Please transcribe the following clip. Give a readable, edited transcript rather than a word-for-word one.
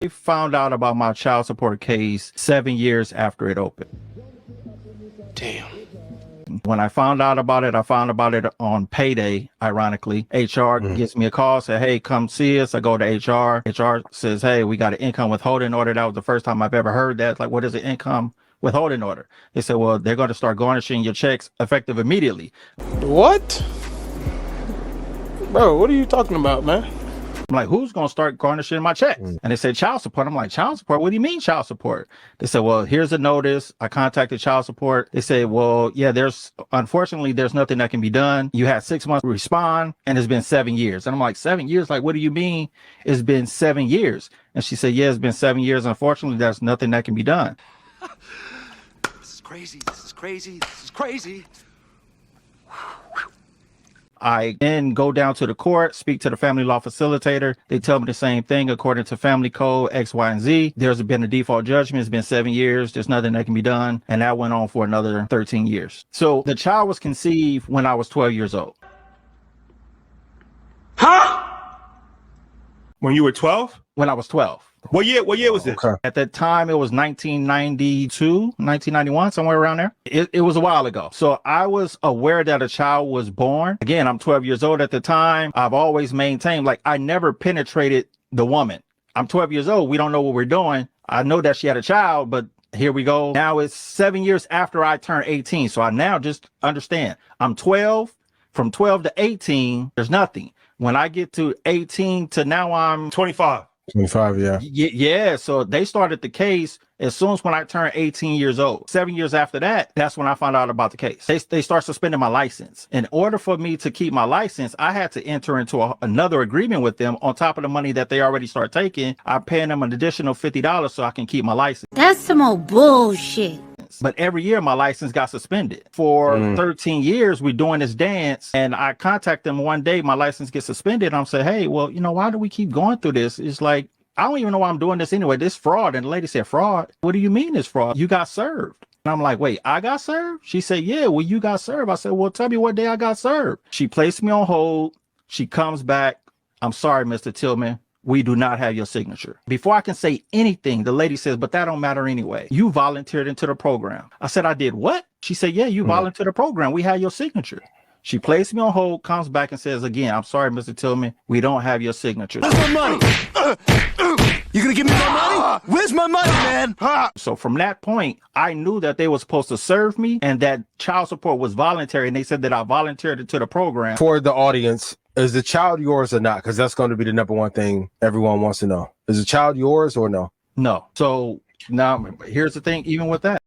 found out about my child support case 7 years after it opened. Damn. When I found out about it, I found about it on payday, ironically. HR gives me a call, say, hey, come see us. I go to HR. HR says, hey, we got an income withholding order. That was the first time I've ever heard that. It's like, what is an income withholding order? They said, well, they're going to start garnishing your checks effective immediately. What? Bro, what are you talking about, man? I'm like, who's going to start garnishing my checks? And they said, child support. I'm like, child support? What do you mean child support? They said, well, here's a notice. I contacted child support. They said, well, yeah, unfortunately, there's nothing that can be done. You had 6 months to respond, and it's been 7 years. And I'm like, 7 years? Like, what do you mean it's been 7 years? And she said, yeah, it's been 7 years. Unfortunately, there's nothing that can be done. This is crazy. This is crazy. This is crazy. I then go down to the court, speak to the family law facilitator. They tell me the same thing. According to family code X, Y, and Z, there's been a default judgment. It's been 7 years. There's nothing that can be done. And that went on for another 13 years. So the child was conceived when I was 12 years old. Huh? When you were 12? When I was 12. What year was this? Okay. At that time, it was 1992, 1991, somewhere around there. It was a while ago. So I was aware that a child was born. Again, I'm 12 years old at the time. I've always maintained, like, I never penetrated the woman. I'm 12 years old. We don't know what we're doing. I know that she had a child, but here we go. Now it's 7 years after I turned 18. So I now just understand I'm 12. From 12 to 18, there's nothing. When I get to 18 to now I'm 25. 25, yeah. Yeah, so they started the case as soon as when I turned 18 years old. 7 years after that, that's when I found out about the case. They start suspending my license. In order for me to keep my license, I had to enter into another agreement with them on top of the money that they already start taking. I'm paying them an additional $50 so I can keep my license. That's some old bullshit. But every year my license got suspended. For 13 years, we're doing this dance, and I contact them one day, my license gets suspended. And I'm saying, hey, well, why do we keep going through this? It's like, I don't even know why I'm doing this anyway. This fraud. And the lady said, fraud? What do you mean it's fraud? You got served. And I'm like, wait, I got served? She said, yeah, well, you got served. I said, well, tell me what day I got served. She placed me on hold. She comes back. I'm sorry, Mr. Tillman. We do not have your signature. Before I can say anything, the lady says, but that don't matter anyway. You volunteered into the program. I said, I did what? She said, yeah, you volunteered the program. We had your signature. She placed me on hold, comes back and says, again, I'm sorry, Mr. Tillman. We don't have your signature. Where's my money? You gonna give me my money? Where's my money, man? So from that point, I knew that they were supposed to serve me and that child support was voluntary. And they said that I volunteered into the program. For the audience, is the child yours or not? Because that's going to be the number one thing everyone wants to know. Is the child yours or no? No. So now here's the thing, even with that.